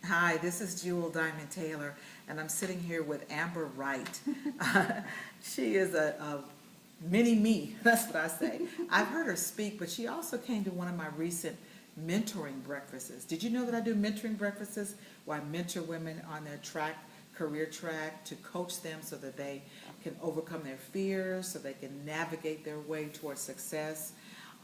Hi, this is Jewel Diamond Taylor, and I'm sitting here with Amber Wright. She is a mini me, that's what I say. I've heard her speak, but she also came to one of my recent mentoring breakfasts. Did you know that I do mentoring breakfasts where I mentor women on their career track, to coach them so that they can overcome their fears, so they can navigate their way towards success.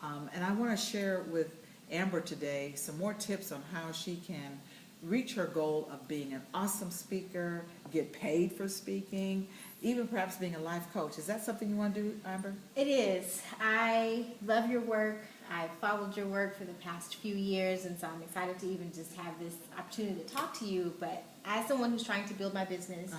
And I want to share with Amber today some more tips on how she can reach her goal of being an awesome speaker, get paid for speaking, even perhaps being a life coach. Is that something you want to do, Amber? It is. I love your work. I've followed your work for the past few years, and so I'm excited to even just have this opportunity to talk to you. But as someone who's trying to build my business,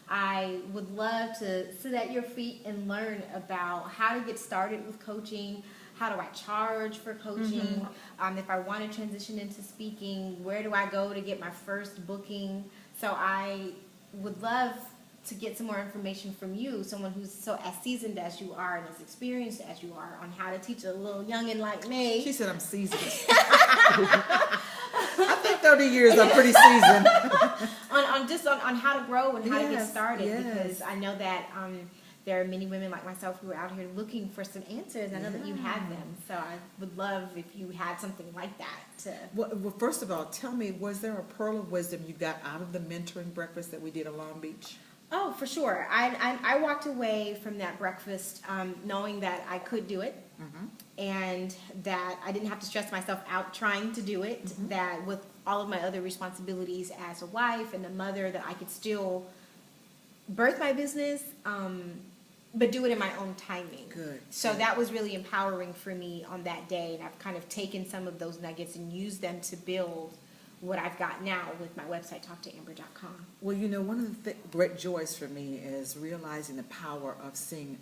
I would love to sit at your feet and learn about how to get started with coaching. How do I charge for coaching? If I want to transition into speaking, where do I go to get my first booking? So I would love to get some more information from you, someone who's so as seasoned as you are and as experienced as you are, on how to teach a little youngin' like me. She said I'm seasoned. I think 30 years I'm pretty seasoned. on how to grow and how to get started, yes. Because I know that there are many women like myself who are out here looking for some answers. I know that you have them, so I would love if you had something like that. Well, first of all, tell me, was there a pearl of wisdom you got out of the mentoring breakfast that we did in Long Beach? Oh, for sure. I walked away from that breakfast knowing that I could do it, and that I didn't have to stress myself out trying to do it, that with all of my other responsibilities as a wife and a mother, that I could still birth my business, but do it in my own timing. Good. So that was really empowering for me on that day, and I've kind of taken some of those nuggets and used them to build what I've got now with my website, talktoamber.com. Well, you know, one of the great joys for me is realizing the power of seeing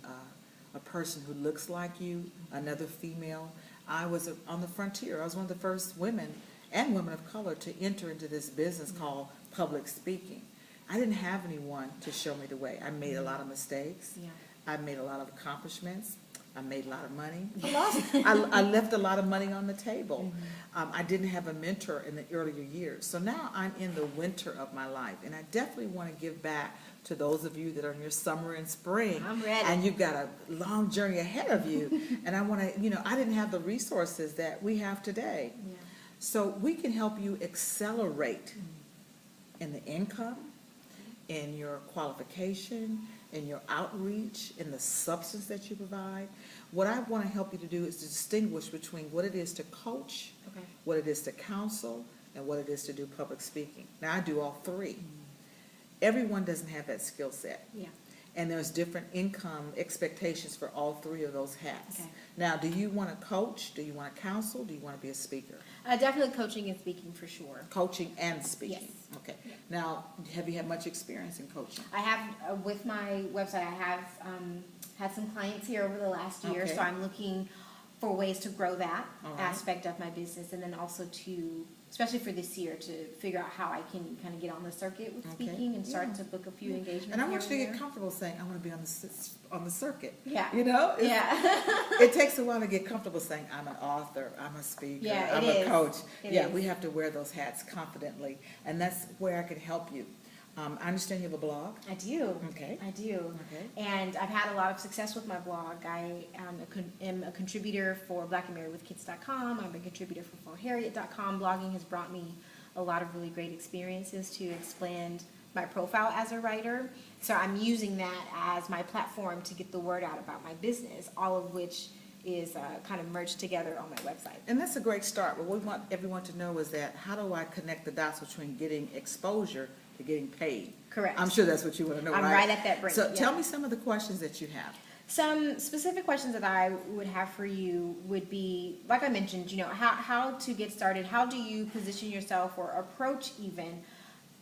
a person who looks like you, another female. I was on the frontier. I was one of the first women and women of color to enter into this business called public speaking. I didn't have anyone to show me the way. I made a lot of mistakes. Yeah. I made a lot of accomplishments. I made a lot of money. I left a lot of money on the table. I didn't have a mentor in the earlier years. So now I'm in the winter of my life, and I definitely want to give back to those of you that are in your summer and spring. I'm ready. And you've got a long journey ahead of you. And I want to, I didn't have the resources that we have today. Yeah. So we can help you accelerate in the income, in your qualification, in your outreach, in the substance that you provide. What I want to help you to do is to distinguish between what it is to coach, what it is to counsel, and what it is to do public speaking. Now, I do all three. Everyone doesn't have that skill set. Yeah. And there's different income expectations for all three of those hats. Okay. Now, do you want to coach? Do you want to counsel? Do you want to be a speaker? Definitely coaching and speaking for sure. Coaching and speaking. Yes. Okay. Yeah. Now, have you had much experience in coaching? I have, with my website, I have had some clients here over the last year, Okay. so I'm looking for ways to grow that All right. aspect of my business, and then also to, especially for this year, to figure out how I can kind of get on the circuit with Okay. speaking and start Yeah. to book a few engagements. And I want here you to and get comfortable saying, I want to be on the circuit. Yeah. You know? Yeah. It takes a while to get comfortable saying, I'm an author, I'm a speaker, Yeah, I'm it a is. coach. It Yeah, is. we have to wear those hats confidently. And that's where I can help you. I understand you have a blog. I do. Okay. I do. Okay. And I've had a lot of success with my blog. I am a contributor for blackandmarriedwithkids.com. I'm a contributor for ForHarriet.com. Blogging has brought me a lot of really great experiences to expand my profile as a writer. So I'm using that as my platform to get the word out about my business, all of which is kind of merged together on my website. And that's a great start. What we want everyone to know is that how do I connect the dots between getting exposure to getting paid? Correct. I'm sure that's what you want to know, I'm right at that brink, So yeah. tell me some of the questions that you have. Some specific questions that I would have for you would be, like I mentioned, how to get started. How do you position yourself or approach even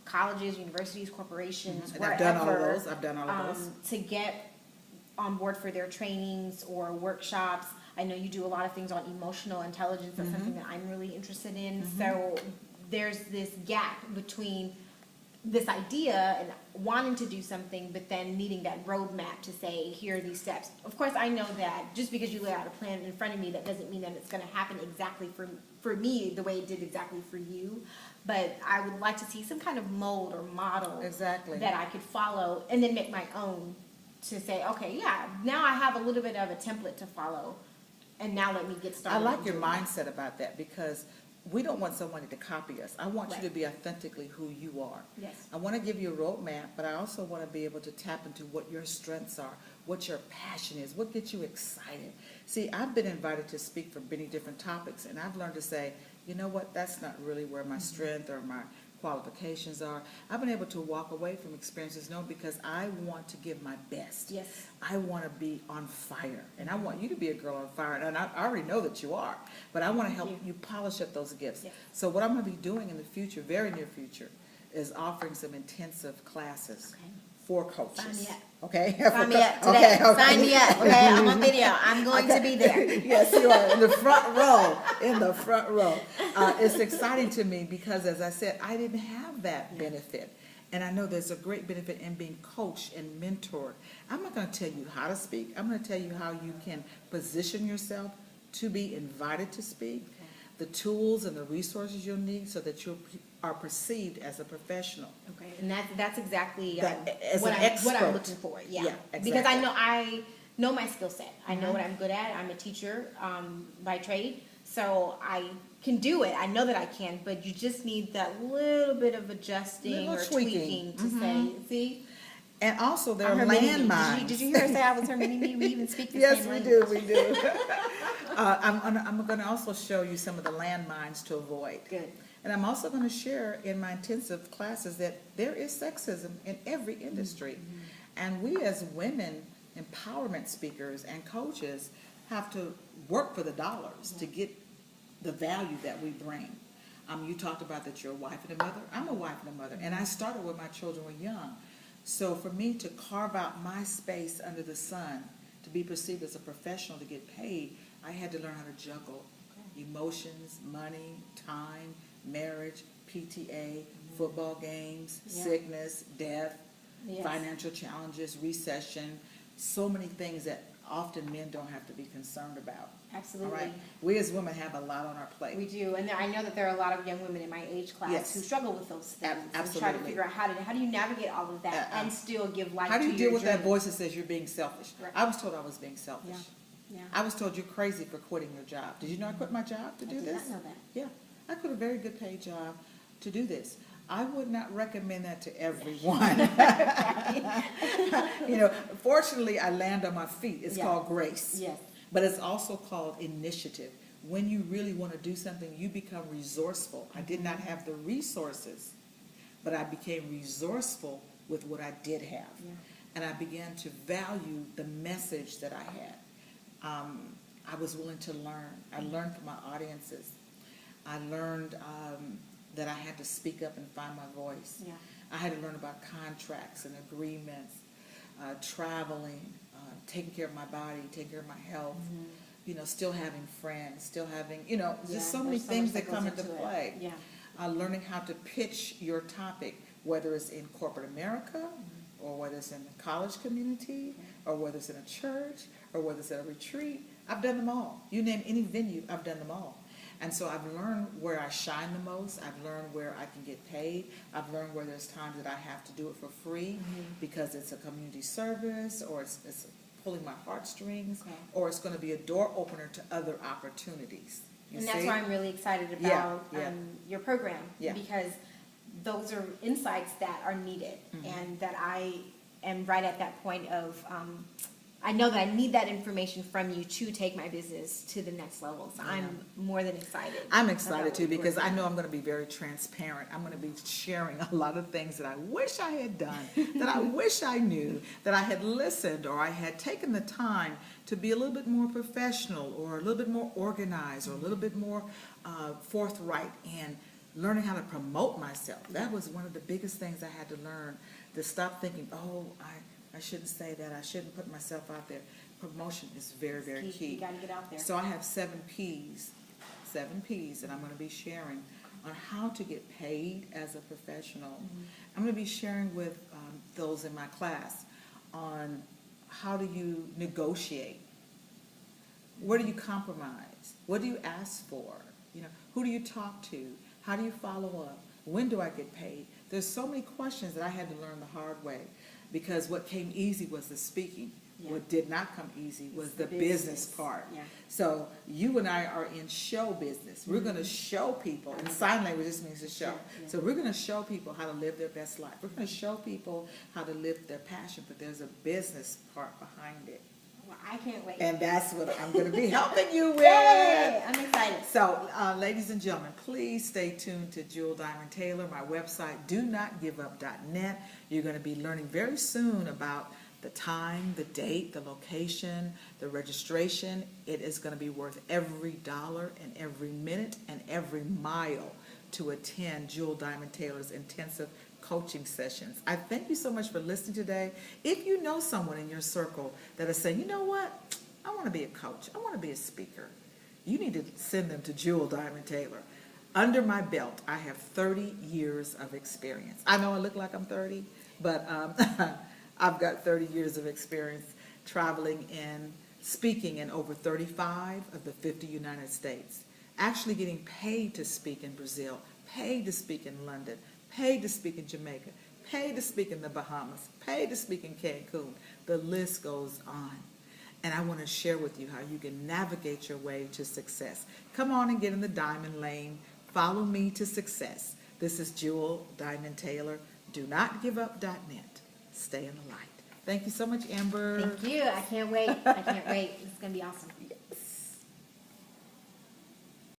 colleges, universities, corporations, And wherever, I've done all of those. to get on board for their trainings or workshops. I know you do a lot of things on emotional intelligence. That's something that I'm really interested in. So there's this gap between this idea and wanting to do something, but then needing that roadmap to say, here are these steps. Of course, I know that just because you lay out a plan in front of me, that doesn't mean that it's going to happen exactly for me the way it did exactly for you, but I would like to see some kind of mold or model Exactly. that I could follow and then make my own to say, okay, yeah, now I have a little bit of a template to follow, and now let me get I started. like on your doing that. mindset about that, because we don't want somebody to copy us. I want you Right. to be authentically who you are. Yes. I want to give you a roadmap, but I also want to be able to tap into what your strengths are, what your passion is, what gets you excited. See, I've been invited to speak for many different topics, and I've learned to say, you know what, that's not really where my strength or my qualifications are. I've been able to walk away from experiences, no, because I want to give my best. Yes. I want to be on fire, and I want you to be a girl on fire, and I already know that you are, but I want to help Thank you polish up those gifts. Yes. So what I'm going to be doing in the future, very near future, is offering some intensive classes Okay. for coaches. Sign me up. Okay? Sign me up today. Okay, okay. Sign me up. Okay, I'm on video. I'm going to be there. Yes, you are, in the front row, in the front row. It's exciting to me because, as I said, I didn't have that benefit. And I know there's a great benefit in being coached and mentored. I'm not going to tell you how to speak. I'm going to tell you how you can position yourself to be invited to speak, the tools and the resources you'll need so that you are perceived as a professional. Okay, and that's exactly As what an I'm expert. looking for. Yeah, Yeah, because exactly. I know my skill set. I know Mhm. what I'm good at. I'm a teacher by trade, so I can do it. I know that I can, but you just need that little bit of adjusting Little or tweaking. tweaking to say, see. And also there are I'm her mini-me. landmines. Did you hear her say I was her mini-me? We even speak the Yes, same we language. do, we do. I'm going to also show you some of the landmines to avoid. Good. And I'm also going to share in my intensive classes that there is sexism in every industry. Mm-hmm. And we as women empowerment speakers and coaches have to work for the dollars to get the value that we bring. You talked about that you're a wife and a mother. I'm a wife and a mother. And I started when my children were young. So for me to carve out my space under the sun, to be perceived as a professional, to get paid, I had to learn how to juggle emotions, money, time, marriage, PTA, football games, Yeah. sickness, death, Yes. financial challenges, recession, so many things that often men don't have to be concerned about. All Absolutely. right? We as women have a lot on our plate. We do, and I know that there are a lot of young women in my age class Yes. who struggle with those things and try to Absolutely. figure out how do you navigate all of that and still give life How do to you your deal with that dreams. voice that says you're being selfish? Right. I was told I was being selfish. Yeah. I was told you're crazy for quitting your job. Did you know I quit my job to I do did this? not know that. Yeah, I quit a very good paid job to do this. I would not recommend that to everyone. Fortunately, I land on my feet. It's Yeah. called grace. Yes. But it's also called initiative. When you really want to do something, you become resourceful. I did not have the resources, but I became resourceful with what I did have. Yeah. And I began to value the message that I had. I was willing to learn. I learned from my audiences. I learned that I had to speak up and find my voice. Yeah. I had to learn about contracts and agreements, traveling, taking care of my body, taking care of my health, still having friends, still having, just so many there's things much that goes come into it. play. Yeah. Learning how to pitch your topic, whether it's in corporate America, or whether it's in the college community, or whether it's in a church, or whether it's at a retreat. I've done them all. You name any venue, I've done them all. And so I've learned where I shine the most. I've learned where I can get paid. I've learned where there's times that I have to do it for free because it's a community service, or it's pulling my heartstrings, Okay. or it's going to be a door opener to other opportunities. You And that's see? why I'm really excited Yeah, about yeah. your program, Yeah. because those are insights that are needed, Mm-hmm. and that I am right at that point of, I know that I need that information from you to take my business to the next level. So I'm more than excited. I'm about excited what too, you're because I working know on. I'm going to be very transparent. I'm going to be sharing a lot of things that I wish I had done, that I wish I knew, that I had listened, or I had taken the time to be a little bit more professional, or a little bit more organized, or a little bit more forthright in learning how to promote myself. That was one of the biggest things I had to learn, to stop thinking, oh, I shouldn't say that, I shouldn't put myself out there. Promotion is very, very key. You got to get out there. So I have 7 P's that I'm going to be sharing on how to get paid as a professional. I'm going to be sharing with those in my class on how do you negotiate, where do you compromise, what do you ask for, You know, who do you talk to? How do you follow up? When do I get paid? There's so many questions that I had to learn the hard way, because what came easy was the speaking. Yeah. What did not come easy was It's the business part. Yeah. So you and I are in show business. We're going to show people, and sign language just means to show. Yeah. So we're going to show people how to live their best life. We're going to show people how to live their passion, but there's a business part behind it. Well, I can't wait. And that's what I'm going to be helping you with. Yay! I'm excited. So, ladies and gentlemen, please stay tuned to Jewel Diamond Taylor, my website, donotgiveup.net. You're going to be learning very soon about the time, the date, the location, the registration. It is going to be worth every dollar and every minute and every mile to attend Jewel Diamond Taylor's intensive coaching sessions. I thank you so much for listening today. If you know someone in your circle that is saying, you know what, I want to be a coach, I want to be a speaker, you need to send them to Jewel Diamond Taylor. Under my belt, I have 30 years of experience. I know I look like I'm 30, but I've got 30 years of experience traveling and speaking in over 35 of the 50 United States, actually getting paid to speak in Brazil, paid to speak in London, paid to speak in Jamaica, paid to speak in the Bahamas, paid to speak in Cancun. The list goes on. And I want to share with you how you can navigate your way to success. Come on and get in the diamond lane. Follow me to success. This is Jewel Diamond Taylor. DoNotGiveUp.net. Stay in the light. Thank you so much, Amber. Thank you. I can't wait. I can't wait. This is going to be awesome.